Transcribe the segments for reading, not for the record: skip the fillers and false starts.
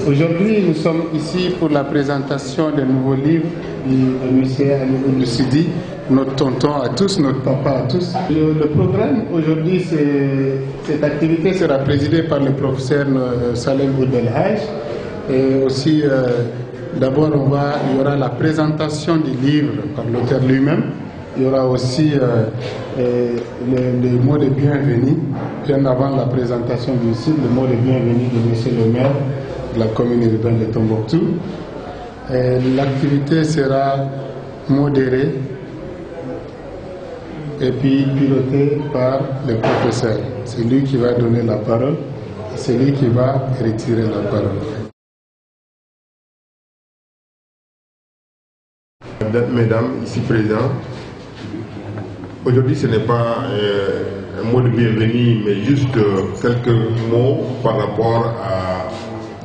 Aujourd'hui, nous sommes ici pour la présentation des nouveaux livres de M. Ali Sidi, notre tonton à tous, notre papa à tous. Le programme aujourd'hui, cette activité sera présidée par le professeur Salem Boudelhaj. Et aussi, d'abord, il y aura la présentation du livre par l'auteur lui-même. Il y aura aussi les mots de bienvenue, bien avant la présentation du site, le mot de bienvenue de M. le maire de la commune urbaine de Tombouctou. L'activité sera modérée et puis pilotée par le professeur. C'est lui qui va donner la parole, c'est lui qui va retirer la parole. Mesdames, ici présents, aujourd'hui ce n'est pas un mot de bienvenue, mais juste quelques mots par rapport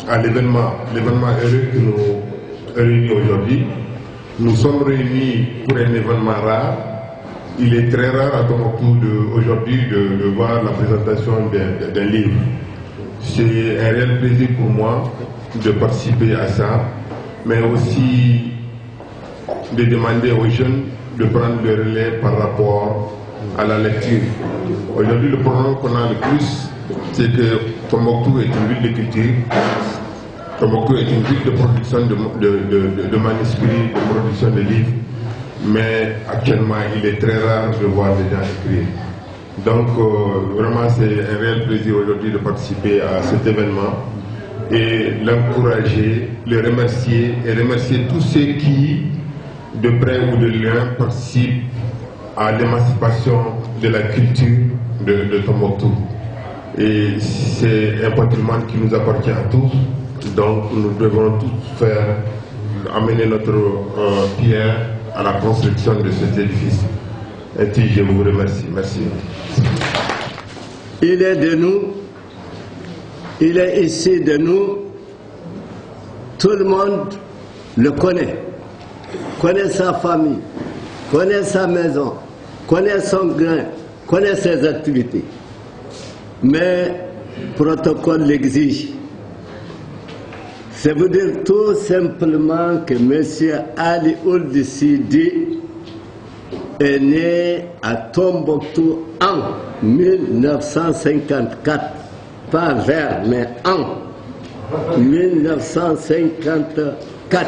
à l'événement heureux que nous réunit aujourd'hui. Nous sommes réunis pour un événement rare. Il est très rare à Tombouctou aujourd'hui de voir la présentation d'un livre. C'est un réel plaisir pour moi de participer à ça, mais aussi de demander aux jeunes de prendre le relais par rapport à la lecture. Aujourd'hui, le problème qu'on a le plus, c'est que Tombouctou est une ville de culture. Tombouctou est une ville de production de manuscrits, de production de livres, mais actuellement, il est très rare de voir des gens écrire. Donc, vraiment, c'est un réel plaisir aujourd'hui de participer à cet événement et l'encourager, le remercier et remercier tous ceux qui, de près ou de loin, participent à l'émancipation de la culture de Tombouctou. Et c'est un patrimoine qui nous appartient à tous, donc nous devons tous amener notre pierre à la construction de cet édifice. Ainsi, je vous remercie. Merci. Il est de nous, il est ici de nous, tout le monde le connaît sa famille, connaît sa maison, connaît son grain, connaît ses activités. Mais le protocole l'exige. C'est vous dire tout simplement que M. Ali Ould Sidi est né à Tombouctou en 1954, pas vers, mais en 1954.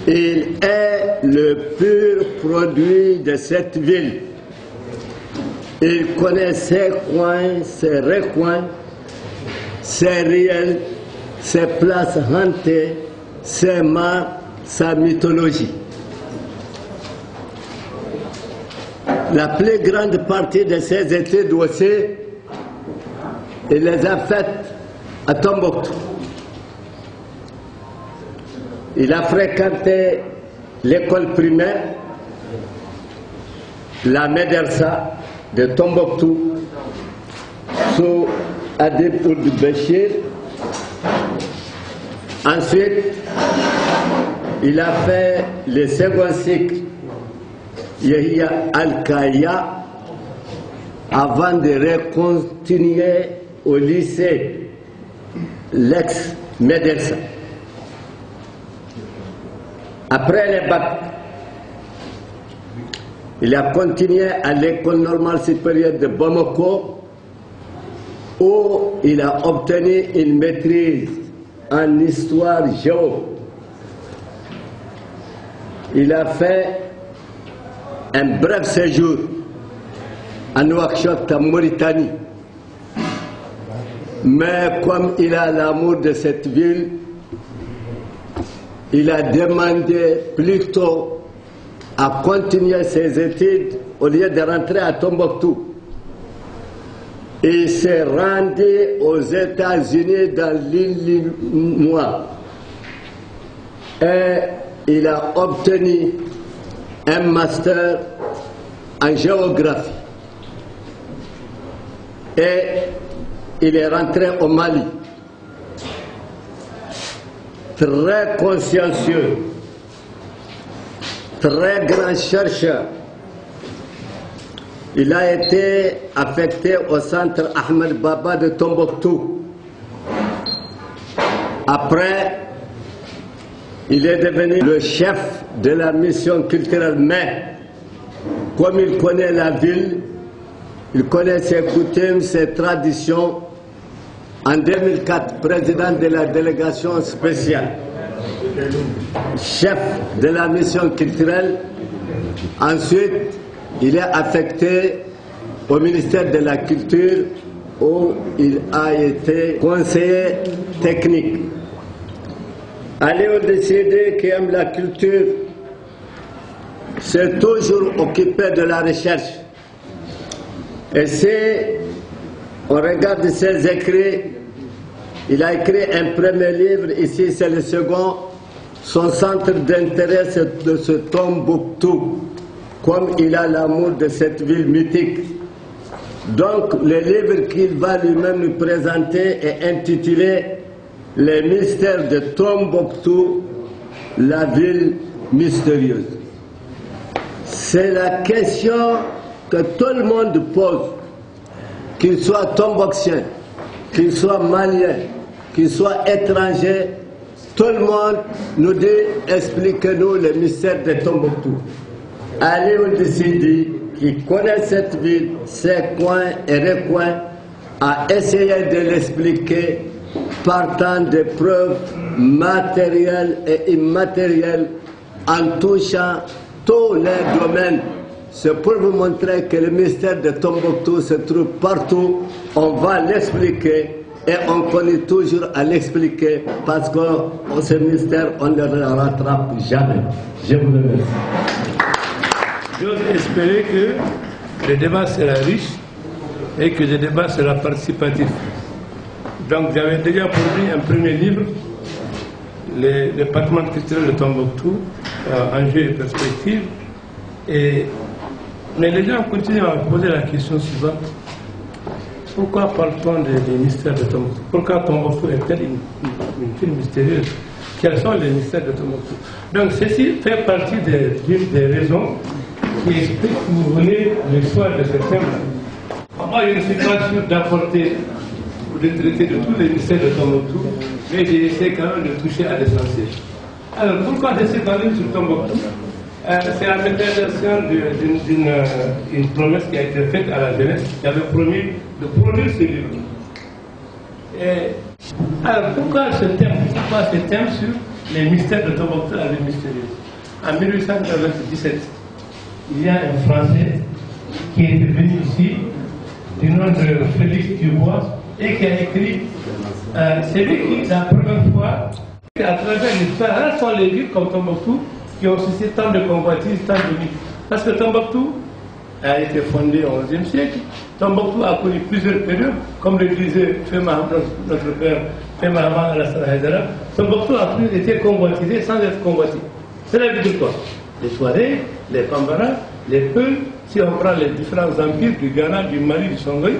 Il est le pur produit de cette ville. Il connaît ses coins, ses recoins, ses riels, ses places hantées, ses mares, sa mythologie. La plus grande partie de ses études aussi, il les a faites à Tombouctou. Il a fréquenté l'école primaire, la Médersa de Tombouctou, sous Adib Ould Béchir. Ensuite, il a fait le second cycle, Yahya Al-Kaya, avant de continuer au lycée, l'ex-Médersa. Après le bac, il a continué à l'école normale supérieure de Bamako, où il a obtenu une maîtrise en histoire géo. Il a fait un bref séjour à Nouakchott, en Mauritanie. Mais comme il a l'amour de cette ville, il a demandé plutôt à continuer ses études au lieu de rentrer à Tombouctou. Il s'est rendu aux États-Unis dans l'Illinois et il a obtenu un master en géographie. Et il est rentré au Mali. Très consciencieux, très grand chercheur. Il a été affecté au centre Ahmed Baba de Tombouctou. Après, il est devenu le chef de la mission culturelle, mais comme il connaît la ville, il connaît ses coutumes, ses traditions. En 2004, président de la délégation spéciale, chef de la mission culturelle. Ensuite, il est affecté au ministère de la Culture où il a été conseiller technique. Aliou Décidé, qui aime la culture, s'est toujours occupé de la recherche. Et si on regarde ses écrits, il a écrit un premier livre, ici c'est le second. Son centre d'intérêt c'est de ce Tombouctou, comme il a l'amour de cette ville mythique. Donc le livre qu'il va lui-même nous présenter est intitulé « Les mystères de Tombouctou, la ville mystérieuse ». C'est la question que tout le monde pose, qu'il soit tombouctien, qu'il soit malien, qu'il soit étranger, tout le monde nous dit « expliquez-nous les mystères de Tombouctou ». Aliou Décidé, qui connaît cette ville, ses coins et recoins, a essayé de l'expliquer partant des preuves matérielles et immatérielles en touchant tous les domaines. C'est pour vous montrer que le mystère de Tombouctou se trouve partout. On va l'expliquer et on connaît toujours à l'expliquer parce que ce mystère, on ne le rattrape jamais. Je vous remercie. J'ose espérer que le débat sera riche et que le débat sera participatif. Donc j'avais déjà produit un premier livre, le département culturel de Tombouctou, enjeux et perspectives. Mais les gens continuent à me poser la question suivante. Pourquoi parle-t-on des mystères de Tombouctou? Pourquoi Tombouctou est-elle une ville mystérieuse? Quels sont les mystères de Tombouctou? Donc ceci fait partie des raisons qui expliquent, si vous voulez, l'histoire de ce thème-là. Moi, je ne suis pas sûr d'apporter ou de traiter de tous les mystères de Tombouctou, mais j'ai essayé quand même de toucher à l'essentiel. Alors, pourquoi laisser parler sur Tombouctou? C'est la manifestation d'une promesse qui a été faite à la jeunesse, qui avait promis de produire ce livre. Alors, pourquoi ce thème sur les mystères de Tombouctou, la ville mystérieuse? En 1897, il y a un Français qui est venu ici, du nom de Félix Dubois, et qui a écrit, c'est lui qui, la première fois, à travers l'histoire, là sont les villes comme Tombouctou, qui ont suscité tant de convoitises, tant de mythes. Parce que Tombouctou a été fondé au XIe siècle. Tombouctou a connu plusieurs périodes, comme le disait notre père Mahamad Alassane Haïdara. Tombouctou a toujours été convoitisé sans être convoité. Cela veut dire quoi? Les Touaregs, les Pambara, les Peuls, si on prend les différents empires du Ghana, du Mali, du Songhai,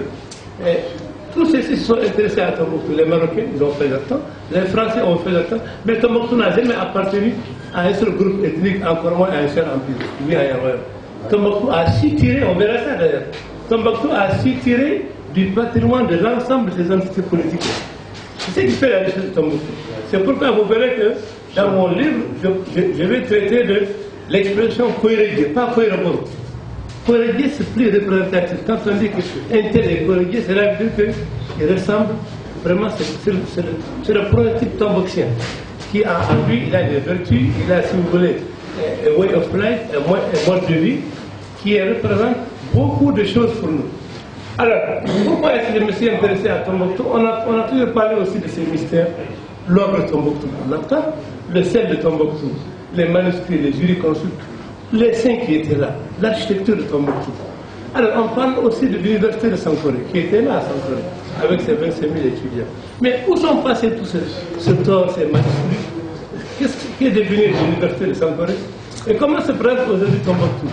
tous ceux-ci se sont intéressés à Tombouctou. Les Marocains, ils ont fait leur temps, les Français ont fait leur temps, mais Tombouctou n'a jamais appartenu à un seul groupe ethnique, encore moins à un seul empire, ni à un royaume. Tombouctou a su tirer, on verra ça d'ailleurs, Tombouctou a su tirer du patrimoine de l'ensemble des entités politiques. C'est ce qui fait la richesse de Tombouctou. C'est pourquoi vous verrez que dans mon livre, je vais traiter de l'expression Koyrégué, pas Koyrébo. Koyrégué, c'est plus représentatif. Quand on dit qu'un tel est Koyrégué, cela veut dire qu'il ressemble vraiment, c'est le prototype tombouctien qui a en lui, il a des vertus, il a, si vous voulez, un way of life, un mode de vie qui représente beaucoup de choses pour nous. Alors, pourquoi est-ce que je me suis intéressé à Tombouctou? On a toujours parlé aussi de ces mystères. L'ogre de Tombouctou, on entend, le sel de Tombouctou, les manuscrits, les jurisconsultes, les saints qui étaient là, l'architecture de Tombouctou. Alors, on parle aussi de l'université de Sankoré, qui était là à Sankoré, avec ses 25 000 étudiants. Mais où sont passés tous ce temps, ces manuscrits? Qu'est-ce qui est devenu de l'université de Sankoré? Et comment se présente aujourd'hui Tombouctou?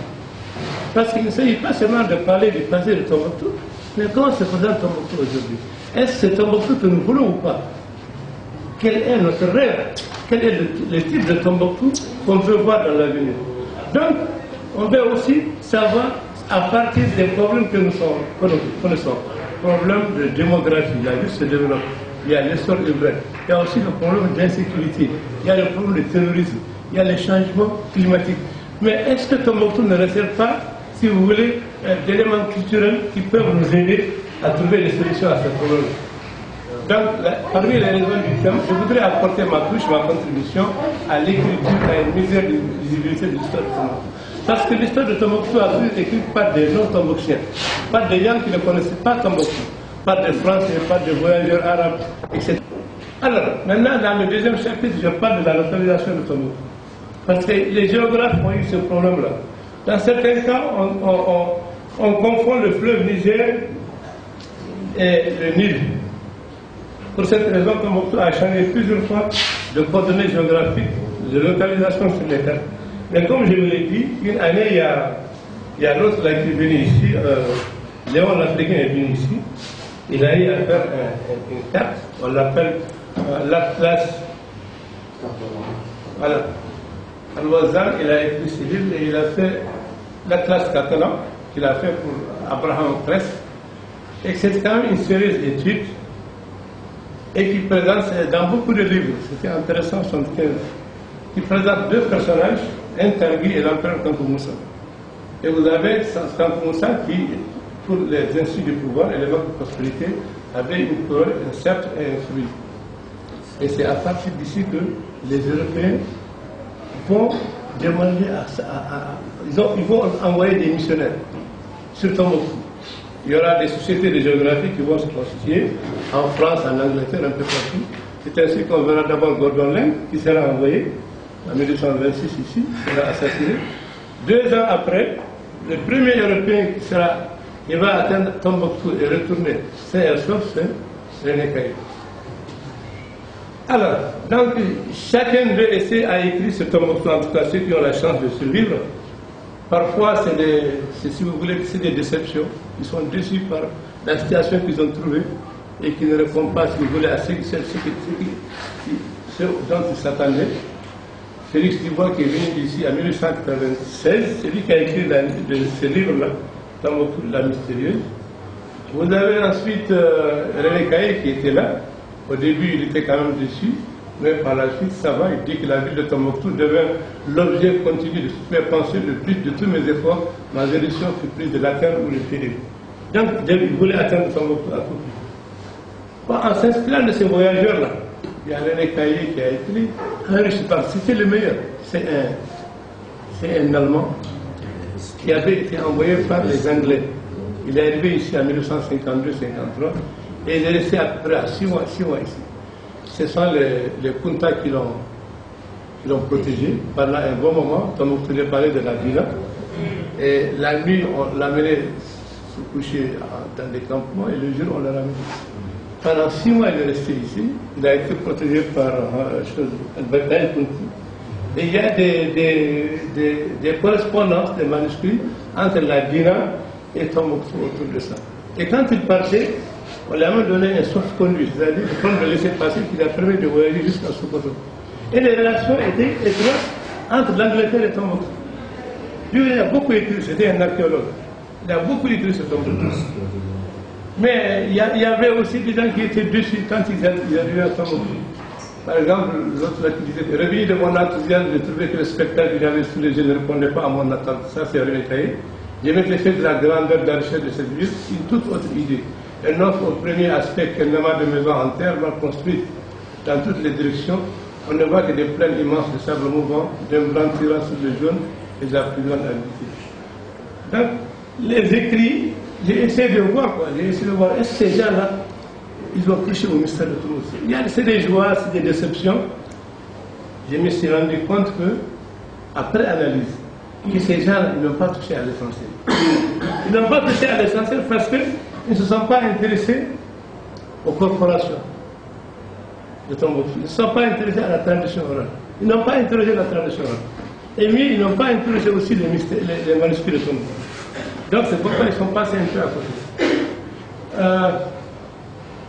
Parce qu'il ne s'agit pas seulement de parler du passé de Tombouctou, mais comment se présente Tombouctou aujourd'hui? Est-ce que c'est Tombouctou que nous voulons ou pas? Quel est notre rêve? Quel est le type de Tombouctu qu'on veut voir dans l'avenir? Donc, on veut aussi savoir, à partir des problèmes que nous connaissons, problèmes de démographie, la ville se développe, il y a l'essor urbain, il y a aussi le problème d'insécurité, il y a le problème de terrorisme, il y a les changements climatiques. Mais est-ce que Tombouctou ne réserve pas, si vous voulez, d'éléments culturels qui peuvent nous aider à trouver des solutions à ce problème? Donc, parmi les raisons du thème, je voudrais apporter ma touche, ma contribution à l'écriture, à une meilleure visibilité de l'histoire de Tombouctou. Parce que l'histoire de Tombouctou a été écrite par des non-tombouctiens, par des gens qui ne connaissaient pas Tombouctou, par des Français, par des voyageurs arabes, etc. Alors, maintenant, dans le deuxième chapitre, je parle de la localisation de Tombouctou. Parce que les géographes ont eu ce problème-là. Dans certains cas, on confond le fleuve Niger et le Nil. Pour cette raison, Tombouctou a changé plusieurs fois de coordonnées géographiques, de localisation sur les cartes. Mais comme je vous l'ai dit, une année, il y a l'autre qui est venu ici, Léon l'Africain est venu ici, il a eu à faire une carte, on l'appelle l'Atlas. Voilà. Al-Wazan, il a écrit ce livre et il a fait l'Atlas catalan qu'il a fait pour Abraham Press. Et c'est quand même une série d'études et qui présente dans beaucoup de livres, c'était intéressant, 75, qui présente deux personnages, un Tanguy et l'empereur Kankou Moussa. Et vous avez Kankou Moussa qui, pour les insus du pouvoir et les manques de prospérité, avait une couronne, un sceptre et un fruit. Et c'est à partir d'ici que les Européens vont demander ils vont envoyer des missionnaires sur Tombouctou. Il y aura des sociétés de géographie qui vont se constituer en France, en Angleterre, un peu partout. C'est ainsi qu'on verra d'abord Gordon Lem qui sera envoyé en 1826 ici, sera assassiné. 2 ans après, le premier Européen il va atteindre Tombouctou et retourner sain et sauf, c'est René Caillé. Alors, donc, chacun d'eux essaie à écrire ce Tombouctou, en tout cas ceux qui ont la chance de survivre. Parfois, si vous voulez, c'est des déceptions. Ils sont déçus par la situation qu'ils ont trouvée et qui ne répond pas, si vous voulez, à ce dont ils s'attendaient. Félix Dubois, qui est venu ici en 1896, c'est lui qui a écrit ce livre-là, Tombouctou, la mystérieuse. Vous avez ensuite René Caillé qui était là. Au début, il était quand même déçu, mais par la suite, ça va. Il dit que la ville de Tombouctou devint l'objet continu de mes pensées, le but de tous mes efforts. Ma résolution fut prise de l'atteindre ou de périr. Donc, il voulait atteindre Tombouctou à tout prix. En s'inspirant de ces voyageurs-là, il y a René Caillé qui a écrit Henri Schipper, c'était le meilleur. C'est un Allemand qui avait été envoyé par les Anglais. Il est arrivé ici en 1952-53 et il est resté à peu près à 6 mois ici. Ce sont les Kunta qui l'ont protégé pendant un bon moment. Tombouctou parlait de la Dina. Et la nuit, on l'amenait se coucher dans des campements et le jour, on l'a ramené. Pendant 6 mois, il est resté ici. Il a été protégé par Albert Kunti. Et il y a des correspondances, des manuscrits entre la Dina et Tombouctou autour de ça. Et quand il partait, on lui a même donné un sauf-conduit, c'est-à-dire de prendre le laisser-passer qui lui a permis de voyager jusqu'à Sokoto. Et les relations étaient étroites entre l'Angleterre et Tombouctou. Lui, il a beaucoup écrit, c'était un archéologue. Il a beaucoup écrit sur Tombouctou. Mais il y avait aussi des gens qui étaient déçus quand ils arrivaient à Tombouctou. Par exemple, l'autre là qui disait, revenu de mon enthousiasme, j'ai trouvé que le spectacle que j'avais sous les yeux ne répondait pas à mon attente. Ça, c'est René Caillé. J'ai même fait de la grandeur de la richesse de cette ville une toute autre idée. Elle offre au premier aspect qu'un amas de maisons en terre mal construites dans toutes les directions. On ne voit que des plaines immenses de sable mouvant, d'un blanc tirant sur le jaune et de la plus grande habitude. Donc, les écrits, j'ai essayé de voir, est-ce que ces gens-là, ils ont touché au mystère de Toulouse. C'est des joies, c'est des déceptions. Je me suis rendu compte que, après analyse, que ces gens n'ont pas touché à l'essentiel. Ils n'ont pas touché à l'essentiel parce qu'ils ne se sont pas intéressés aux corporations de Tombouctou. Ils ne se sont pas intéressés à la tradition orale. Ils n'ont pas interrogé la tradition orale. Et mieux, ils n'ont pas interrogé aussi les manuscrits de Tombouctou. Donc c'est pourquoi ils sont passés un peu à côté.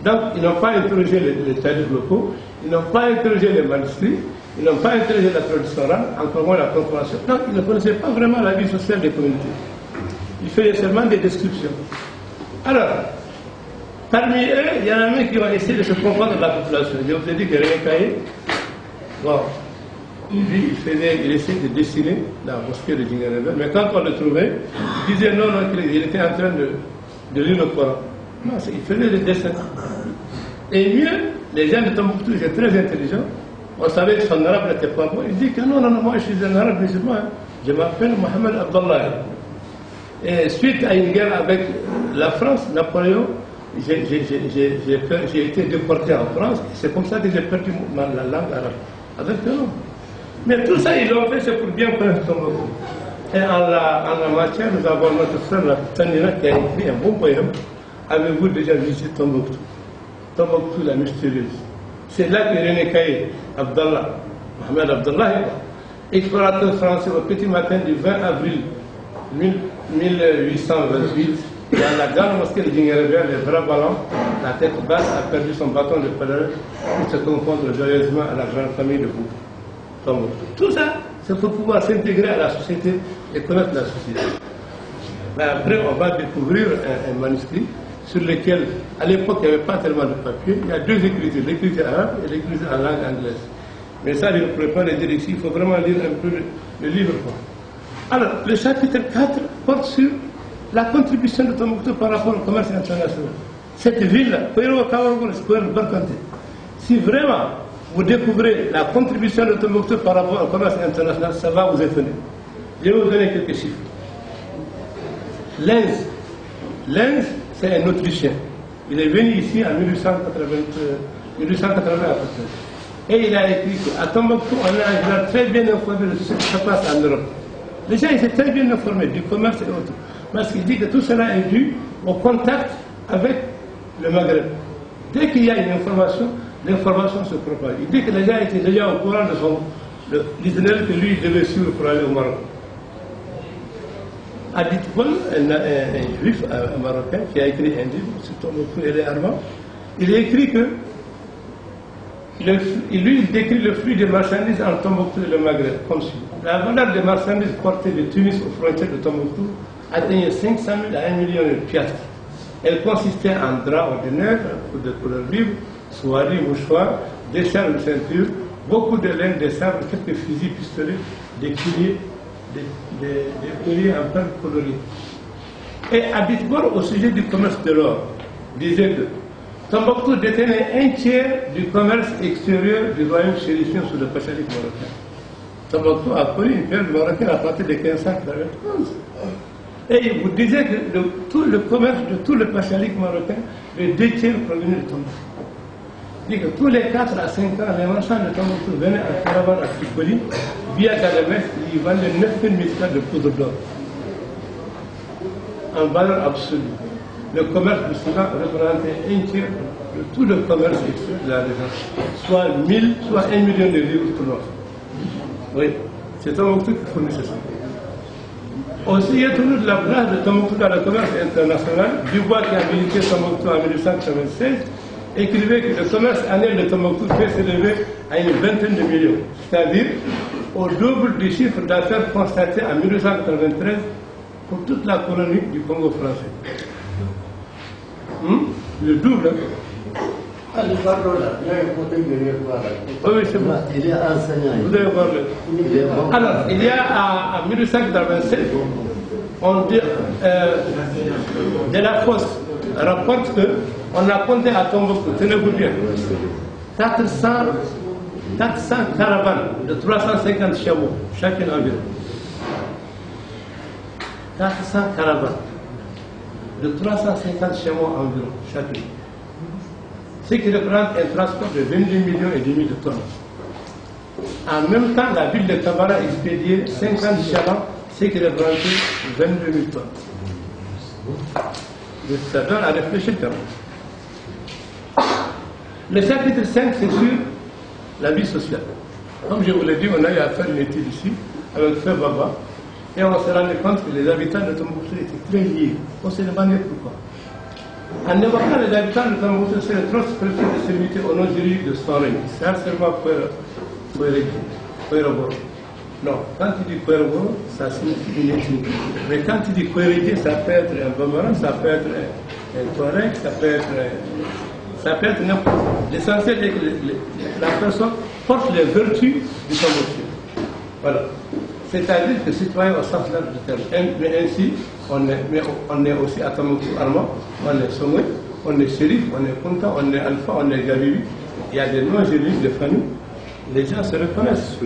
Donc ils n'ont pas interrogé les tarifs locaux, ils n'ont pas interrogé les manuscrits, ils n'ont pas interrogé la tradition orale, encore moins la corporation. Donc ils ne connaissaient pas vraiment la vie sociale des communautés. Ils faisaient seulement des descriptions. Alors, Parmi eux, il y en a même qui ont essayé de se comprendre de la population. Je vous ai dit que René Caillé, bon, lui, il essayait de dessiner la mosquée de Djinguerebel, mais quand on le trouvait, il disait non, il était en train de lire le Coran. Non, il faisait des dessins. Et mieux, les gens de Tombouctou étaient très intelligents. On savait que son arabe n'était pas bon. Il dit que non, moi je suis un arabe musulman. Je m'appelle Mohamed Abdallah. Et suite à une guerre avec la France, Napoléon, j'ai été déporté en France. C'est comme ça que j'ai perdu la langue arabe. Avec le nom. Mais tout ça, ils l'ont fait, c'est pour bien connaître Tombouctou. Et en la matière, nous avons notre frère Tanina qui a écrit un bon poème. Avez-vous déjà visité Tombouctou? Tombouctou, la mystérieuse. C'est là que René Caillé, Abdallah, Mohamed Abdallah, explorateur français au petit matin du 20 avril 1828, dans la grande mosquée de Djinguerebel, les bras ballants, la tête basse, a perdu son bâton de pèlerin pour se confondre joyeusement à la grande famille de Tombouctou. Tout ça, c'est pour pouvoir s'intégrer à la société et connaître la société. Mais après, on va découvrir un manuscrit sur lequel, à l'époque, il n'y avait pas tellement de papier. Il y a deux écritures, l'écriture arabe et l'écriture en langue anglaise. Mais ça, je ne pourrais pas le dire ici, il faut vraiment lire un peu le livre. Alors, le chapitre 4 porte sur la contribution de Tombouctou par rapport au commerce international. Cette ville-là, si vraiment vous découvrez la contribution de Tombouctou par rapport au commerce international, ça va vous étonner. Je vais vous donner quelques chiffres. Lenz, c'est un Autrichien. Il est venu ici en 1880 à peu près. Et il a écrit qu'à Tombouctou, on est très bien informé de ce qui se passe en Europe. Les gens étaient très bien informés du commerce et autres. Parce qu'il dit que tout cela est dû au contact avec le Maghreb. Dès qu'il y a une information, l'information se propage. Il dit que les gens étaient déjà au courant de l'itinéraire que lui devait suivre pour aller au Maroc. Adit Paul, un juif marocain qui a écrit un livre sur Tombouctou et les Armands, il a écrit que lui, il décrit le flux des marchandises entre Tombouctou et le Maghreb comme suit. La valeur des marchandises portées de Tunis aux frontières de Tombouctou atteignait 500 000 à 1 million de piastres. Elle consistait en draps ordinaires, de couleur vive, soieries, mouchoirs, des charmes de ceinture, beaucoup de laine, des sabres, quelques fusils, pistolets, des colliers en perles colorées. Et Abitbor, au sujet du commerce de l'or, disait que Tombouctou détenait un tiers du commerce extérieur du royaume chérifien sous le pachalik marocain. Tombouctou a connu une période marocaine à partir de 1591. Et il vous disait que tout le commerce de tout le pachalik marocain, les 2 tiers provenaient de Tombouctou. Il dit que tous les 4 à 5 ans, les marchands de Tombouctou venaient en caravane à Tripoli, via Gadamès, ils vendaient 9000 mètres de poudre d'or. En valeur absolue. Le commerce du Soudan représentait un tiers de tout le commerce extérieur de la région, soit 1 million de livres pour l'or. Oui, c'est Tombouctou qui fournissait ça. Aussi, il y a toujours de la place de Tombouctou dans le commerce international. Dubois, qui a milité Tombouctou en 1996, écrivait que le commerce annuel de Tombouctou peut s'élever à une vingtaine de millions, c'est-à-dire au double du chiffre d'affaires constaté en 1993 pour toute la colonie du Congo français. Le double. Ah, le pardon là, il y a un côté derrière toi là. Oui, c'est bon. Il est enseignant. Vous devez voir le. Alors, il y a en 1987, on dit, de la Fosse rapporte qu'on a compté à Tombouctou, tenez-vous bien, 400 caravanes de 350 chameaux, chacune environ. 400 caravanes de 350 chameaux environ, chacune. Ce qui représente un transport de 22 millions et demi de tonnes. En même temps, la ville de Camara expédiait 50 chalands, ce qui représentait 22 000 tonnes. Ça donne à réfléchir quand même. Le chapitre 5, c'est sur la vie sociale. Comme je vous l'ai dit, on a eu à faire une étude ici avec Frère Baba et on s'est rendu compte que les habitants de Tombouctou étaient très liés. On s'est demandé pourquoi. En évoquant les habitants de Tombouctou, c'est le trosse préfet de s'inviter au nom juridique de son règne. C'est un serment Kouéroboro. Non, quand il dit Kouéroboro, ça signifie une ethnie. Mais quand il dit Kouérédé, ça peut être un Bambara, ça peut être un Touareg, ça peut être n'importe quoi. L'essentiel est que la personne porte les vertus de son monsieur. Voilà. C'est-à-dire que citoyen au sens large du terme. Mais ainsi, on est aussi à Tombouctou Armand, on est Sommet, on est Chérif, on est Kunta, on est Alpha, on est Gabibi. Il y a des noms juridiques de famille. Les gens se reconnaissent.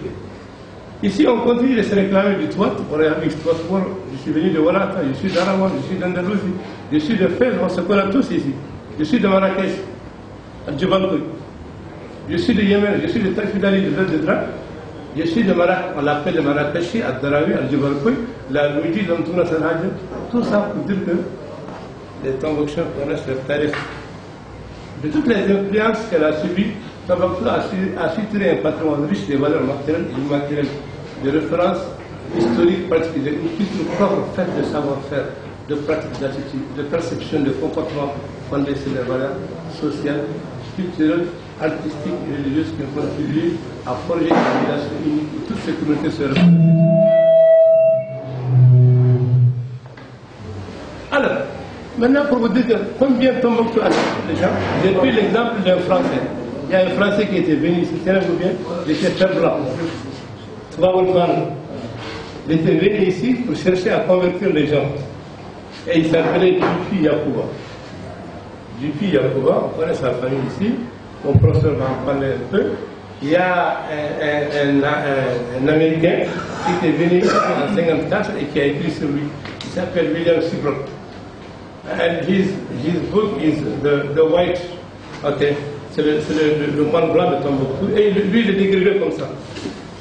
Ici, on continue de se réclamer du toit. Je suis venu de Walata, je suis d'Arawan, je suis d'Andalousie, je suis de Fès, on se connaît tous ici. Je suis de Marrakech, à Djibalkoui. Je suis de Yémen, je suis de Tarfidali, de Verdedra. Je suis de Marrakech, on l'appelle de Marrakechi, à Darawi, à Djibalkoui, la Louidi, l'Antouna Sanadja. Tout ça pour dire que les Tombouctiens connaissent leur tarif. De toutes les influences qu'elle a subies, Tombouctou a su tirer un patrimoine riche des valeurs matérielles et immatérielles, de références historiques particulières, une culture propre faite de savoir-faire, de pratiques d'attitude, de perception, de comportement fondés sur les valeurs sociales, culturelles, artistiques et religieuses qui ont contribué à forger une civilisation unique où toutes ces communautés se reconnaissent. Alors, maintenant pour vous dire combien Tombouctou a les gens, j'ai pris l'exemple d'un Français. Il y a un Français qui était venu ici, tenez-vous bien, il était très blanc. Il était venu ici pour chercher à convertir les gens. Et il s'appelait Djupi Yacouba. Djupi Yacouba, on connaît sa famille ici, mon professeur va en parler un peu. Il y a un Américain qui était venu ici en 1954 et qui a écrit sur lui. Il s'appelle William Seabrook. And his book is The White, okay. C'est le moine blanc de Tombouctou. Et lui, il est décrivé comme ça.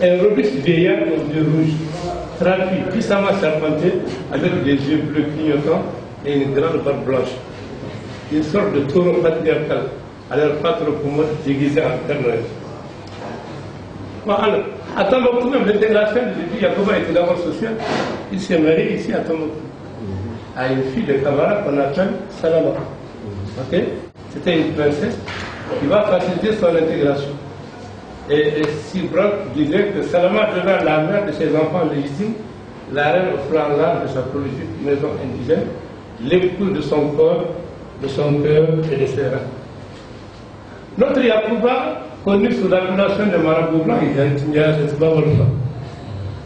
Un robuste vieillard aux yeux rouges, trapu, puissamment charpenté, avec des yeux bleus clignotants et une grande barbe blanche. Une sorte de taureau patriarcal, à l'air pas trop commode, déguisé en Père Noël. Bon, alors, à Tombouctou, même l'intégration de Yacouba était d'abord sociale. Il s'est marié ici à Tombouctou, à une fille de Camara qu'on appelle Salama. Okay? C'était une princesse qui va faciliter son intégration. Et Seabrook disait que Salama devint la mère de ses enfants légitimes, la reine offrant l'âme de sa prolifique maison indigène, l'époux de son corps, de son cœur et de ses reins. Notre Yacouba, connu sous l'appellation de Marabout Blanc,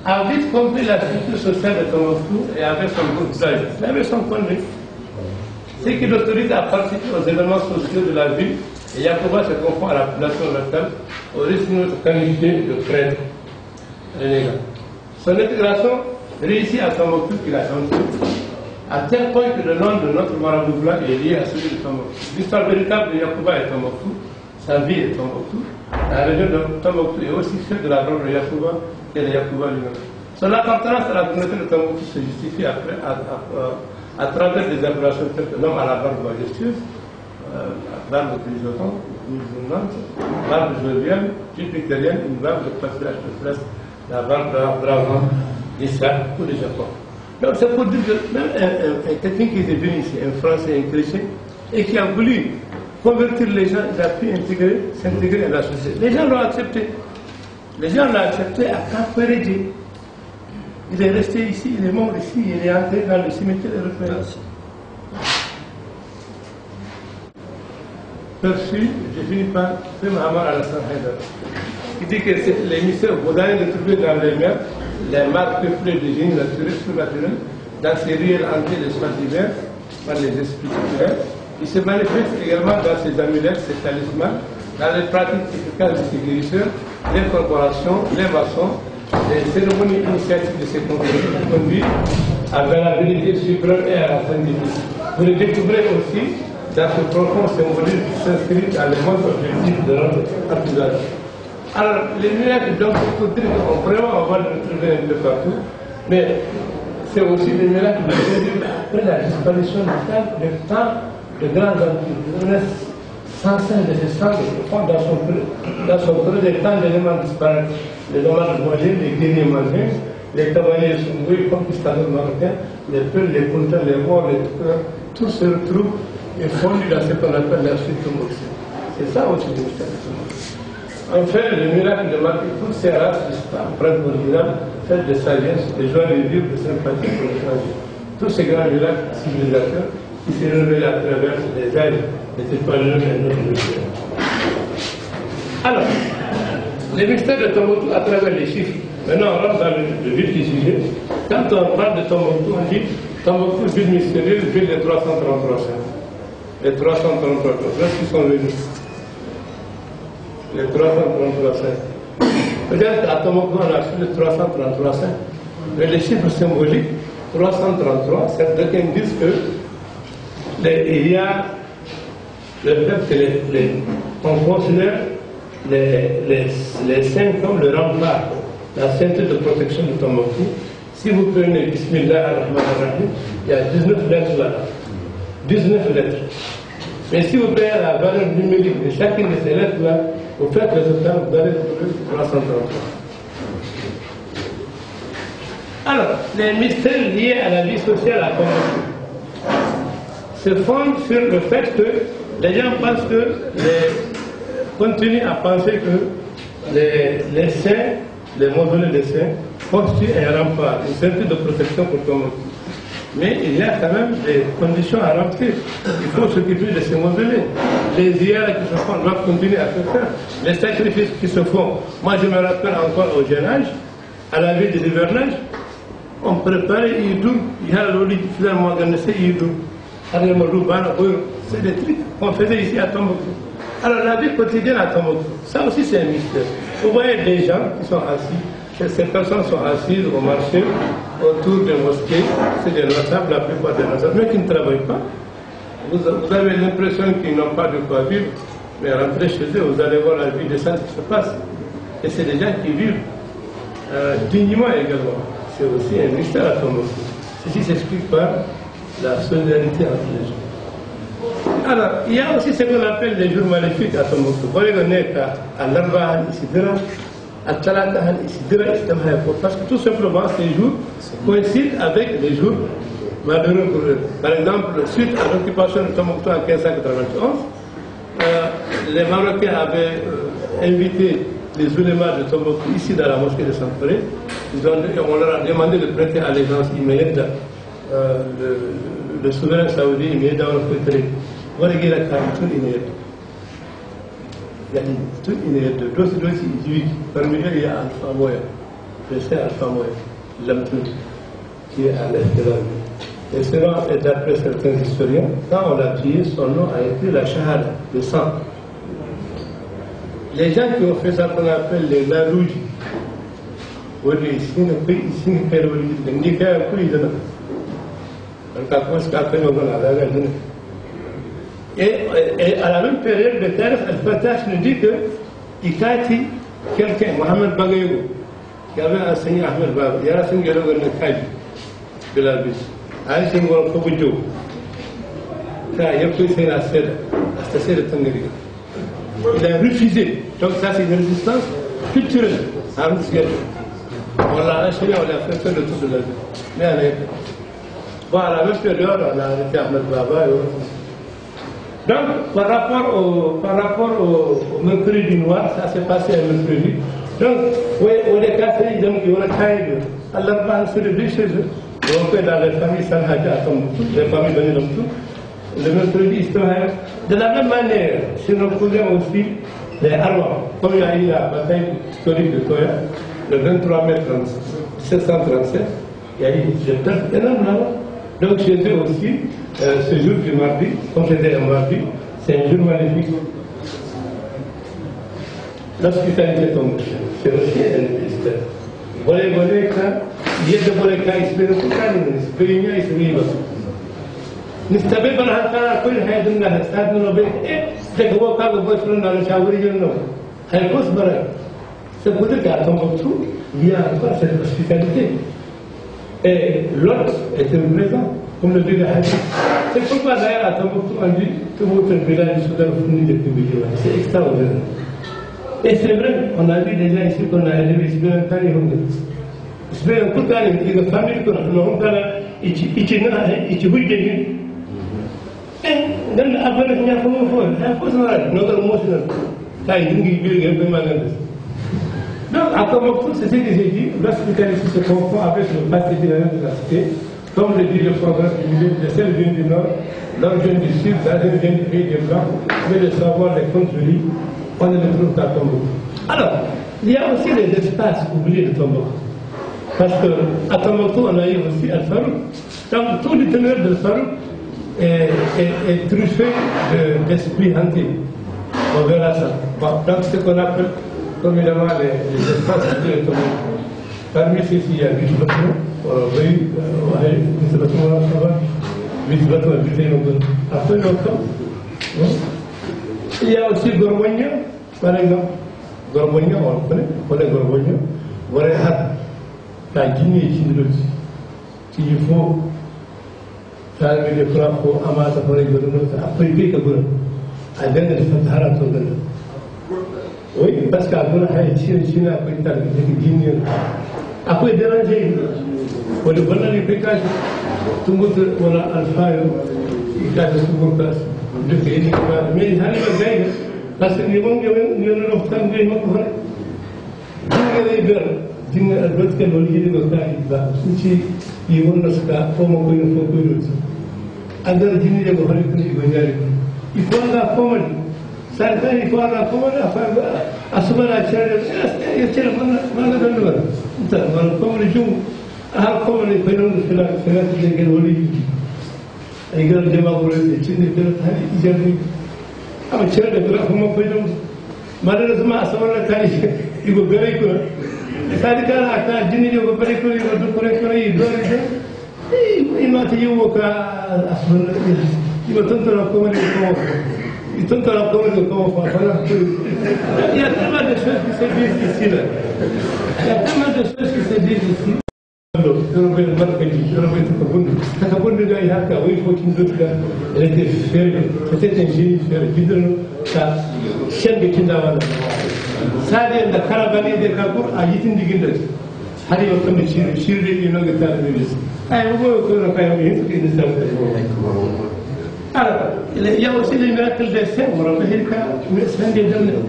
a vite compris la structure sociale de Tombouctou et avait son groupe d'âge. Il avait son conduit. Ce qui l'autorise à participer aux événements sociaux de la ville. Et Yacouba se confond à la population locale au risque de notre qualité de prêtre renégat. Son intégration réussit à Tombouctou qu'il a changé, à tel point que le nom de notre marabout blanc est lié à celui de Tombouctou. L'histoire véritable de Yacouba est Tombouctou, sa vie est Tombouctou, la région de Tombouctou est aussi celle de la branche de Yacouba que de Yacouba lui-même. Son appartenance à la communauté de Tombouctou se justifie après, à travers des appellations telles que l'homme à la barbe majestueuse, barbe grisotante, musulmane, barbe jovienne, jupitérienne, une barbe de passage de place, la barbe d'Abraham, d'Israël ou du Japon. Donc c'est pour dire que même quelqu'un qui était venu ici, un Français, un chrétien, et qui a voulu convertir les gens, il a pu s'intégrer à la société. Les gens l'ont accepté. Les gens l'ont accepté à Caperedji. Il est resté ici, il est mort ici, il est entré dans le cimetière européen. Perçu, j'ai fini par Mohamed Alassane Haïdara, qui dit que les mystères, vous allez les trouver dans les mers, les marques peuplées de génie naturel, surnaturel, dans ces réels entiers d'espaces divers, par les esprits culturels. Il se manifeste également dans ses amulets, ses talismans, dans les pratiques efficaces de ses guérisseurs, les corporations, les maçons, les cérémonies initiatives de ses congrès qui conduisent à la vérité suprême et à la fin du vie. Vous le découvrez aussi dans ce profond symbolisme qui s'inscrit dans le mode objectif de notre artisanat. Alors, les miracles, donc, il faut dire qu'on va le retrouver un peu partout, mais c'est aussi des miracles de Jésus après la disparition du temps de grands empires. Sans cesse de descendre dans son creux des temps d'éléments disparaître. Les nomades voyageurs, les guerriers malgaches, les cavaliers sombres, les conquistadors marocains, les peuls, les puntins, les rois, les tueurs, tous se retrouvent et fondent dans ce qu'on appelle la suite Tombouctou. C'est ça aussi le mystère de Tombouctou. Enfin, le miracle de marquer toutes ces races empreintes originales, faites de sagesse, de joie de vivre, de sympathie pour l'étranger. Tous ces grands miracles civilisateurs qui s'est renouvelé à travers les âges, et c'est pas le même ministère. Alors, le ministère de Tombouctou à travers les chiffres, maintenant on rentre dans le vif du sujet. Quand on parle de Tombouctou, on dit Tombouctou, ville mystérieuse, ville de 333 saints. Les 333 lorsqu'ils sont venus. Les 333 saints. Peut-être qu'à Tombouctou, on a reçu les 333 saints. Mais les chiffres symboliques, 333, certains disent que il y a le fait que on considère les saints comme le rempart, la ceinture de protection de Tombouctou. Si vous prenez Bismillah ar-Rahman ar-Rahim, il y a 19 lettres là. 19 lettres. Mais si vous prenez la valeur numérique de chacune de ces lettres là, vous faites le total, vous allez trouver 333. Alors, les mystères liés à la vie sociale à Tombouctou se fondent sur le fait que les gens pensent que continuent à penser que les saints, les mausolées des saints, constituent un rempart, une ceinture de protection pour Tombouctou. Mais il y a quand même des conditions à remplir. Il faut s'occuper de ces mausolées. Les ziyaras qui se font doivent continuer à se faire. Les sacrifices qui se font. Moi, je me rappelle encore au jeune âge, à la ville de l'hivernage, on préparait Idou. Il y a l'oli finalement organisé Idou. C'est des trucs qu'on faisait ici à Tombouctou. Alors la vie quotidienne à Tombouctou, ça aussi c'est un mystère. Vous voyez des gens qui sont assis, ces personnes sont assises au marché, autour des mosquées, c'est des notables, la plupart des notables, mais qui ne travaillent pas. Vous avez l'impression qu'ils n'ont pas de quoi vivre, mais rentrez chez eux, vous allez voir la vie décente qui se passe. Et c'est des gens qui vivent dignement également. C'est aussi un mystère à Tombouctou. Ceci s'explique par la solidarité entre les gens. Alors, il y a aussi ce qu'on appelle les jours maléfiques à Tombouctou. Vous voyez, on est à l'Arbahan, ici, à Talatahan, ici, parce que tout simplement, ces jours coïncident avec les jours malheureux pour eux. Par exemple, suite à l'occupation de Tombouctou en 1591, les Marocains avaient invité les ulémas de Tombouctou ici dans la mosquée de Saint-Pré. On leur a demandé de prêter allégeance immédiate. Le souverain saoudien immédiat dans le prêté. Voilà qu'il a tout immédiat. Il y a tout immédiat. D'autres individus, parmi eux, il y a Alpha Moya. Je sais Alpha Moya, l'Amtoun, qui est à l'est de la vie. Et cela, d'après certains historiens, quand on l'a tué, son nom a été la Shahada, le sang. Les gens qui ont fait ça qu'on appelle les Larouji, et à la même période, le Tarif al-Fatah nous dit que Ikati, quelqu'un, Mohamed Bagayou, qui avait enseigné Ahmed Baba, il a enseigné le Kaji de la vie. Il a enseigné le Kobudjo. Il a refusé. Donc ça, c'est une résistance culturelle à Roussien. On l'a enchaîné, on l'a fait faire le tour de la vie. Mais elle est... Bon, à la même période, on a arrêté Ahmed Baba et autres. Donc, par rapport au mercredi noir, ça s'est passé un mercredi. Donc, oui, on est cassé, donc il y a un cahier. Alors, on se réveille chez eux. Donc, dans les familles Salhaja à Tombouctou, les familles de Tombouctou, le mercredi historique. De la même manière, chez nos cousins aussi, les Arwa, comme il y a eu la bataille historique de Toya, le 23 mai 1737, il y a eu des pertes énormes là-bas. Donc chez eux aussi, ce jour du mardi, comme c'était un mardi, c'est un jour magnifique. L'hospitalité tombe, c'est aussi un mystère. Boleh quand dia boleh ispire tu kan ispirnya ispire. Nistabe berhantar kul hadunna stadnu be tegwa ka go boyfriend na shawari jonno. Hay kos bara. C'est pour dire qu'à Tombouctou, il y a encore cette hospitalité. Et l'autre était présent, comme le dit le hadith. C'est pourquoi d'ailleurs à Tombouctou, on dit que votre village du Soudan fournit des publics. C'est extraordinaire. Et c'est vrai, on a vu déjà ici qu'on a élevé ici bien un temps, c'est bien un coup de temps, il y a une famille qui a été et dans la affaire de la famille, il faut se notre émotionnel. Ça, il y a un peu mal. Donc, à Tombouctou, c'est ce que j'ai dit, l'hospitalité se confond avec le patrimoine de la cité. Comme le dit le programme du milieu, les sels viennent du nord, l'or vient du sud, l'argent vient du pays des blancs, mais le savoir, les comptes jolis, on ne le trouve qu'à Tombouctou. Alors, il y a aussi les espaces oubliés de Tombouctou. Parce qu'à Tombouctou, on a eu aussi Al-Farouk. Donc, tout l'itinéraire de Al-Farouk est truffé d'esprit hanté. On verra ça. Bon, donc, ce qu'on appelle communément les espaces oubliés de Tombouctou. Parmi ceux-ci, il y a 8 bâtiments. Oui, 8 bâtiments, ça va. 8 bâtiments habités après longtemps. Il y a aussi Gorgogna, par exemple. Gorgogna, on connaît Gorgogna. Voilà, la Guinée est une lutte. S'il faut faire des frappes pour amasser pour les gouvernements, après il y a un dernier de Sahara. Oui, parce qu'à Gouda, il y a Chine, après il y a une Guinée. Après il y a dérangé. Pour le bonheur du pécage, tout le monde a Alpha, il y a des sous-complaces. Mais il y a des gens parce que nous avons fait des choses. Dinga albatka lolgide go ta'iba suci yiwonna ska foma ko no foko yoti adar jinni go hali ko go nyari ifo ga foma sarta ifo ga foma afa asbara chere chere mana dando ta man foma jum ah foma ni peno sila de gel woli ay gal jama go le jinni de hali ijabi ama chere de foma ko jum madara sama asbara kai igo gare ko Sadikana aka jini jogo bari ko yo do kore yi do ri ma ti yo ka asbara yo tonto ko mari ko tonto ko mari ko fa fa il y a tellement de choses qui se disent ici là il y a tellement de choses qui se disent ici c'était un génie Sadi da karabani de kabur a yitin diginde har yau kan shirye yi no ga talibin ai ugo ko na kai yin su kin sa ara ya aussi les miracles des saints on rappelle que mais c'est des données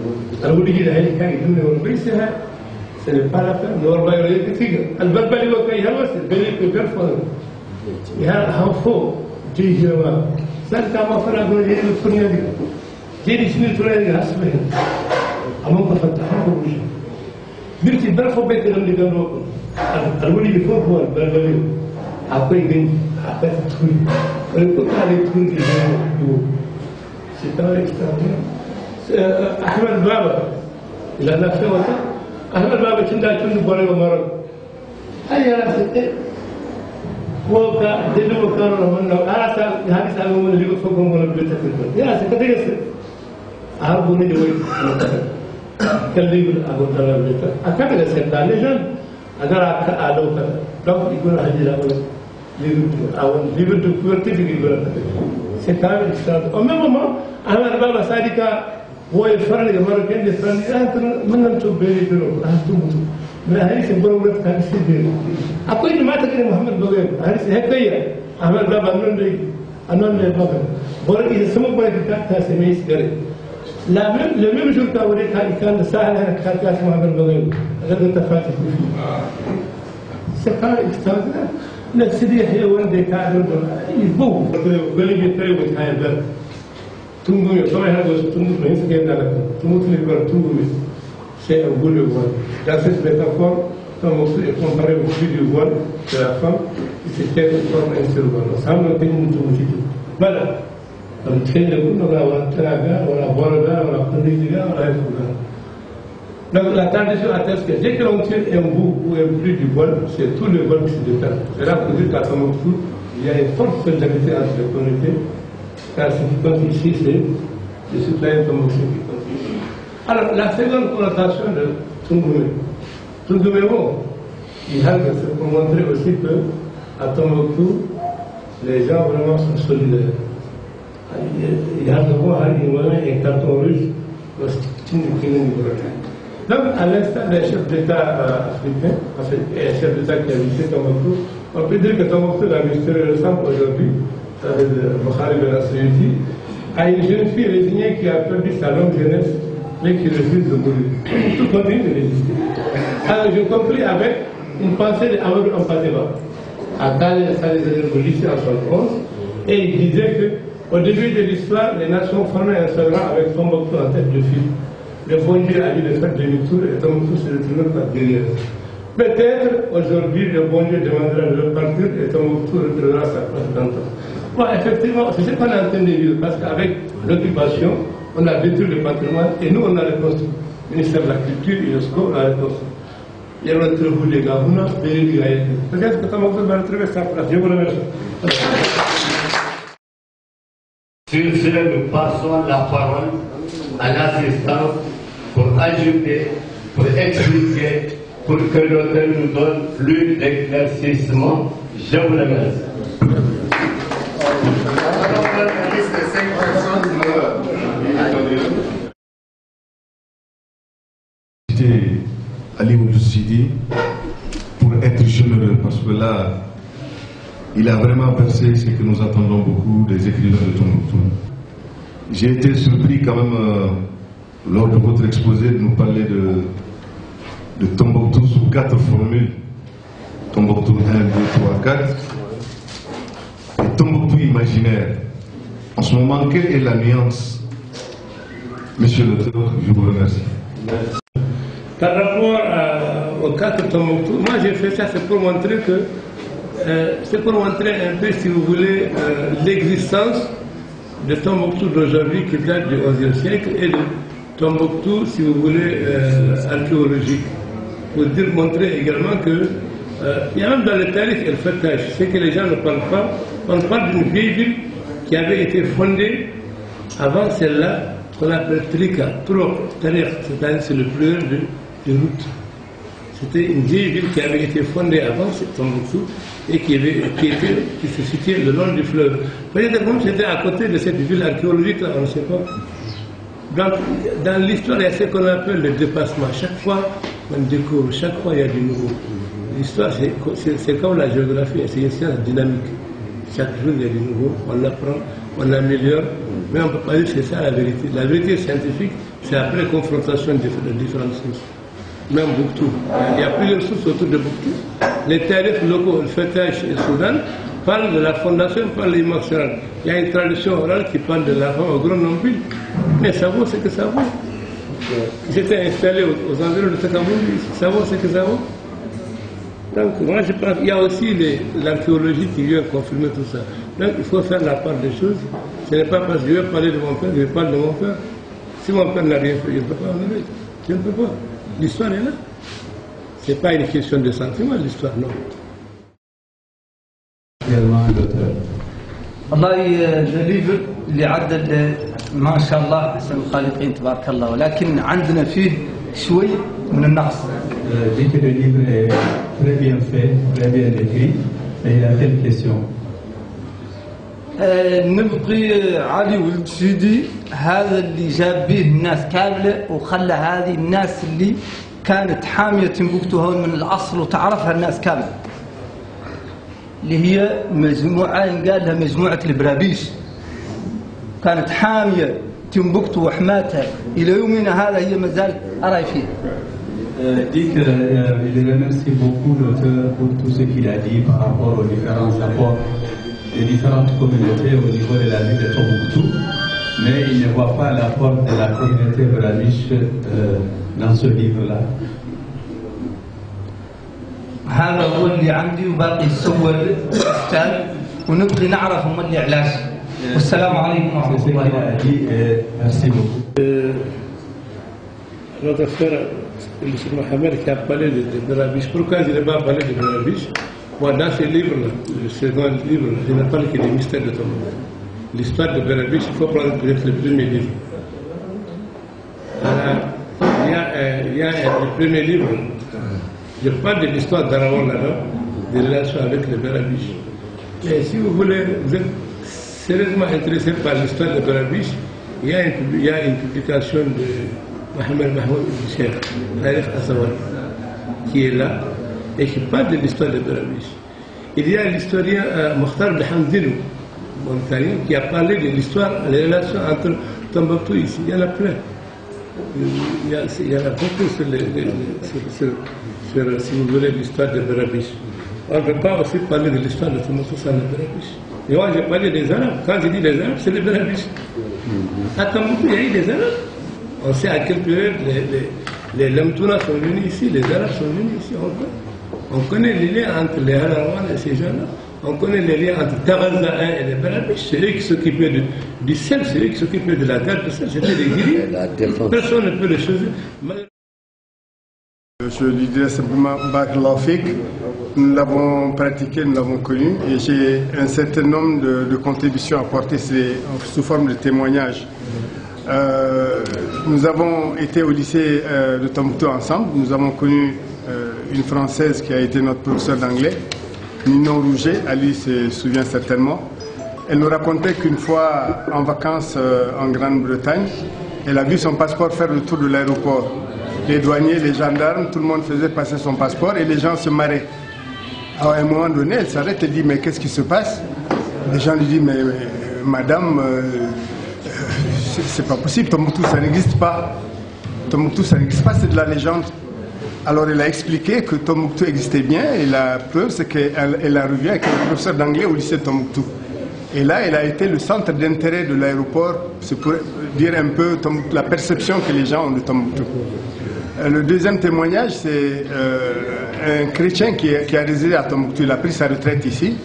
alors vous dites là il y a une données ce n'est pas la peine de voir les figures البلبلي وكاي هوس بلي بيرفون يا هاو جي جوا سالتا ما فرق بين الفريق جيري شنو ترى حسبه أمام فتحه وجه مرتي برفو بيت لم يقولوا الولي يفوق هو البلبلي أقوي بين أقوي تقول الكل عليه تقول كذا ستة أحمد بابا إلى نفسه وصل أحمد بابا كنا كنا بره ومرة هاي يا ستة هو كا دلوا كانوا من أنا سال هذه سال من اللي يفوقهم ولا بيتكلم يا ستة تيجي أهربوني جوي كليب أقول ترى بيتا أكمل السنة ليجن أجر ألو كذا لو يقول هذي لا ولا ليبر تكورتي بيقول سكان الإسلام أمام أنا بابا ساديكا هو يفرق مرة كان يفرق أنت من أنتم بيري بيرو أنتم ما هي سبورة ولا كان سيدير أقول ما تكلم محمد بغير هذه هكذا أحمد بابا أنون بابا بورا إذا سمو بورا كتاب تسميه سكري le même jour qu'à Ouré, quand ça a l'air محمد بغير غير أنت فاتح c'est pas extraordinaire لا تسدي هي وين كادر يبو بلي يتري وتاي بل تونغو يسوي هذا تونغو فرنسا كده تونغو تلقى تونغو c'est un bout de voile dans cette métaphore comme on peut comparer au bout du voile de la femme c'était une forme insurvole ça me fait une touche voilà الخيل كله ولا تراجع ولا برجع ولا قديجة ولا يفوق. Donc la tradition atteste que dès que l'on tire un bout ou un pli du vol, c'est tout le vol qui se détache. C'est là pour dire qu'à Tombouctou, il y a une forte solidarité entre les communautés, car ce qui compte ici, c'est les citoyens Tombouctou qui comptent ici. Alors la seconde connotation de Tungumémo, il a pour montrer aussi que à Tombouctou, les gens vraiment sont solidaires. Il y a un carton russe, donc, à l'instant des chefs d'État africains, les chefs d'État qui a visité Tombouctou, on peut dire que Tombouctou, la mystère ressemble aujourd'hui, avec Bukhari Ben Assoyuti, à une jeune fille résignée qui a perdu sa longue jeunesse, mais qui refuse de mourir. Tout continue de résister. Alors, j'ai compris avec une pensée d'Amadou Ampateba. à Khaled au lycée en 1971, et il disait qu'au début de l'histoire, les nations formaient un seul rang avec Tombouctou en tête de file. Le bon Dieu a eu de faire demi-tour et Tombouctou s'est retrouvé par derrière. Peut-être aujourd'hui, le bon Dieu demandera de repartir et Tombouctou retrouvera sa place d'antan. Bon, effectivement, c'est ce qu'on est en train de vivre, parce qu'avec l'occupation, on a détruit le patrimoine et nous, on a reconstruit. Le ministère de la Culture, UNESCO, on a reconstruit. Il y a notre bout de Gabouna, Béréli Gaïa. Peut-être que Tombouctou va retrouver sa place. Je vous remercie. Sur ce, nous passons la parole à l'assistance pour ajouter, pour expliquer, pour que l'auteur nous donne plus d'éclaircissement. Je vous remercie. Ali Sidi pour être généreux, parce que là, il a vraiment versé ce que nous attendons beaucoup des écrivains de Tombouctou. J'ai été surpris quand même, lors de votre exposé, de nous parler de Tombouctou sous 4 formules. Tombouctou 1, 2, 3, 4. Et Tombouctou imaginaire. En ce moment, quelle est la nuance? Monsieur l'auteur, je vous remercie. Par rapport au cas de Tombouctou, moi j'ai fait ça, c'est pour montrer que c'est pour montrer un peu, si vous voulez, l'existence de Tombouctou d'aujourd'hui qui date du XIe siècle et de Tombouctou, si vous voulez, archéologique. Pour dire, montrer également que il y a même dans le tarif et le fêtage, ce que les gens ne parlent pas, on parle d'une vieille ville qui avait été fondée avant celle-là, qu'on appelle Trika, c'est-à-dire c'est le pluriel de route. C'était une vieille ville qui avait été fondée avant Tombouctou et qui se situait le long du fleuve. Peut-être comme c'était à côté de cette ville archéologique, là, on ne sait pas. Donc, dans l'histoire, il y a ce qu'on appelle le dépassement. Chaque fois, on découvre, chaque fois, il y a du nouveau. L'histoire, c'est comme la géographie, c'est une science dynamique. Chaque jour, il y a du nouveau, on apprend, on améliore, mais on ne peut pas dire que c'est ça la vérité. La vérité scientifique, c'est après confrontation de différentes sources. Même Bouktou. Il y a plusieurs sources autour de Bouktou. Les tarifs locaux, le fêtage et le Soudan, parlent de la fondation par les marchands. Il y a une tradition orale qui parle de l'argent au grand nombril. Mais ça vaut ce que ça vaut. J'étais installé aux environs de Takaboum, ça vaut ce que ça vaut. Donc, moi je pense qu'il y a aussi l'archéologie qui vient confirmer tout ça. Donc, il faut faire la part des choses. Ce n'est pas parce que je vais parler de mon père, je parle de mon père. Si mon père n'a rien fait, je ne peux pas en arriver. Je ne peux pas. L'histoire est là. Ce n'est pas une question de sentiment, l'histoire, non. والله الليفر اللي عدل ما شاء الله احسن الخالقين تبارك الله ولكن عندنا فيه شوي من النقص. Dit que le livre est très bien fait, très bien écrit, et il a quelques questions. نبغي علي ولد سيدي هذا اللي جاب به الناس كامله وخلى هذه الناس اللي كانت حاميه تنبوكتو هون من الاصل وتعرفها الناس كامله. اللي هي مجموعة ينقال لها مجموعة البرابيش كانت حامية تنبوكتو وحماتها إلى يومنا هذا هي ما زالت أراي فيها. Dit qu'il remercie beaucoup l'auteur pour tout ce qu'il a dit par rapport aux différents apports des différentes communautés au niveau de la ville de Tombouctou, mais il ne voit pas l'apport de la communauté brabiche dans ce livre-là. هذا هو اللي عندي وباقي يتصور استاذ ونبغي نعرف هم اللي علاش. والسلام عليكم ورحمه الله وبركاته. Notre frère, M. Mohamed, qui a parlé de Berabiche, pourquoi je n'ai pas parlé de Berabiche? Moi, dans ce livre-là, le second livre, je ne parle que des mystères de Tombouctou. L'histoire de Berabiche, il faut prendre peut-être le premier livre. Il y a le premier livre. Je parle de l'histoire d'Arawan là-bas, des relations avec les Berabiche. Et si vous voulez, vous êtes sérieusement intéressé par l'histoire de Berabiche, il y a une publication de Mohamed Mahmoud Cheikh, Tarikh Asawad, qui est là et qui parle de l'histoire de Berabiche. Il y a l'historien Mokhtar Hamdilou, mauritanien, qui a parlé de l'histoire, des relations entre Tombouctou ici. Il y en a plein. Il y en a beaucoup sur si vous voulez, l'histoire de Berabiche. On ne peut pas aussi parler de l'histoire de Tombouctou sans le Bérabiche. Et moi, j'ai parlé des Arabes. Quand je dis les Arabes, c'est les Bérabiche. À Tombouctou, il y a eu des Arabes. On sait à quelle période les Lamtouna sont venus ici, les Arabes sont venus ici. On connaît les liens entre les Harawan et ces gens-là. On connaît les liens entre Tabaza 1 et les Bérabiche. C'est eux qui s'occupaient du sel, c'est eux qui s'occupaient de la terre de sel. C'était des guerriers. Personne ne peut les choisir. Je lui dirais simplement Barakallahu Fik. Nous l'avons pratiqué, nous l'avons connu et j'ai un certain nombre de contributions apportées sous forme de témoignages. Nous avons été au lycée de Tombouctou ensemble. Nous avons connu une Française qui a été notre professeure d'anglais, Ninon Rouget, Ali se souvient certainement. Elle nous racontait qu'une fois en vacances en Grande-Bretagne, elle a vu son passeport faire le tour de l'aéroport. Les douaniers, les gendarmes, tout le monde faisait passer son passeport et les gens se marraient. Alors, à un moment donné, elle s'arrête et dit mais qu'est-ce qui se passe? Les gens lui disent mais madame, c'est pas possible, Tombouctou ça n'existe pas. Tombouctou ça n'existe pas, c'est de la légende. Alors elle a expliqué que Tombouctou existait bien et la preuve c'est qu'elle a revu avec un professeur d'anglais au lycée de Tombouctou. Et là, elle a été le centre d'intérêt de l'aéroport, c'est pour dire un peu la perception que les gens ont de Tombouctou. Le deuxième témoignage, c'est un chrétien qui a résidé à Tombouctou. Il a pris sa retraite ici.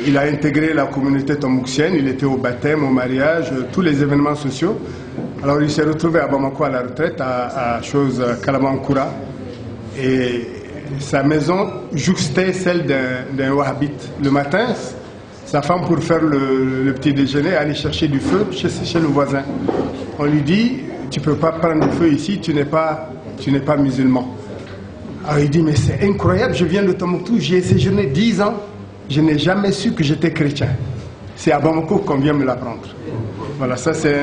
Il a intégré la communauté tombouctienne. Il était au baptême, au mariage, tous les événements sociaux. Alors il s'est retrouvé à Bamako à la retraite, à Kalamankoura. Et sa maison jouxtait celle d'un wahhabite. Le matin, sa femme, pour faire le petit déjeuner, allait chercher du feu chez le voisin. On lui dit, tu ne peux pas prendre du feu ici, tu n'es pas musulman. Alors il dit, mais c'est incroyable, je viens de Tombouctou, j'y ai séjourné 10 ans, je n'ai jamais su que j'étais chrétien. C'est à Bamako qu'on vient me l'apprendre. Voilà, ça c'est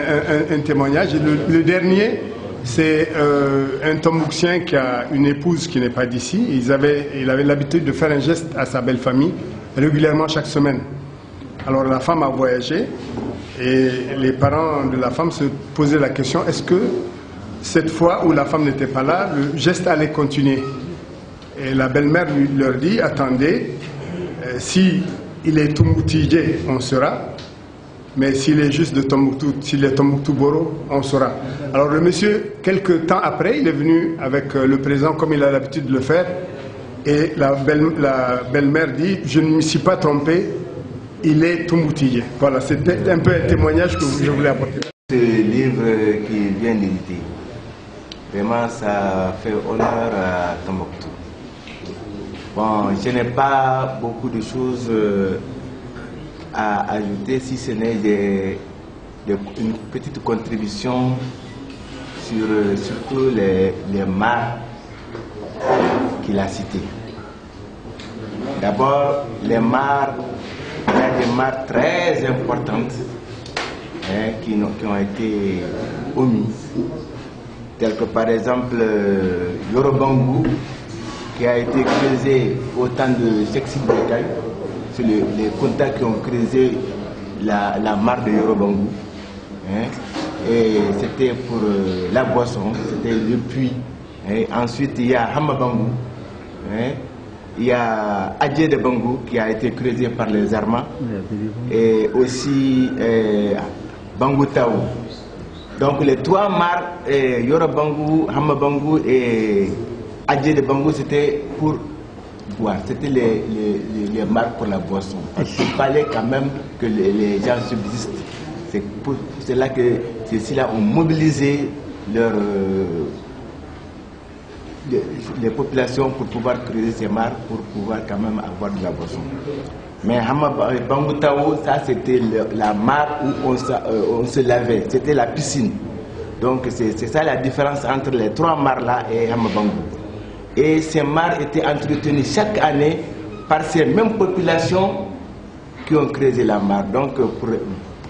un témoignage. Et le dernier, c'est un Tombouctien qui a une épouse qui n'est pas d'ici. Il avait l'habitude de faire un geste à sa belle famille régulièrement chaque semaine. Alors la femme a voyagé et les parents de la femme se posaient la question, est-ce que cette fois où la femme n'était pas là, le geste allait continuer? Et la belle-mère leur dit, attendez, si il est Tombouctije, on saura, mais s'il est juste de Tombouctou, s'il est Tombouctou Boro, on saura. Alors le monsieur, quelques temps après, il est venu avec le président comme il a l'habitude de le faire, et la belle-mère dit, je ne me suis pas trompé, il est Tombouctije. Voilà, c'était un peu un témoignage que je voulais apporter. Ce livre qui vient d'éditer, vraiment ça fait honneur à Tombouctou. Bon, je n'ai pas beaucoup de choses à ajouter, si ce n'est une petite contribution sur surtout les mares qu'il a cités. D'abord, les mares, il y a des mares très importantes qui ont été omises, telles que par exemple Yorobangu, qui a été creusé au temps de Cheikh Sidi Bekay. C'est les contacts qui ont creusé la mare de Yorobangu. Et c'était pour la boisson, c'était le puits. Ensuite, il y a Hamabangu. Il y a Adje de Bangu qui a été creusé par les Armands. Et aussi Bangu Taou. Donc les trois mares, Yorobangu, Hamabangu et Adje de Bangu, c'était pour boire, c'était les marques pour la boisson. Il fallait quand même que les gens subsistent. C'est pour cela que ceux-là ont mobilisé les populations pour pouvoir creuser ces marques, pour pouvoir quand même avoir de la boisson. Mais Bangu Taou, ça c'était la mare où on se lavait, c'était la piscine. Donc c'est ça la différence entre les trois mares là et Hamabangu. Et ces mares étaient entretenues chaque année par ces mêmes populations qui ont creusé la mare. Donc pour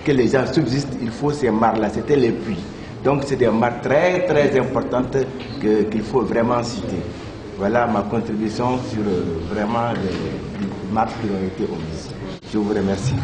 que les gens subsistent, il faut ces mares-là, c'était les puits. Donc c'est des mares très très importantes qu'il faut vraiment citer. Voilà ma contribution sur vraiment les mares qui ont été omises. Je vous remercie.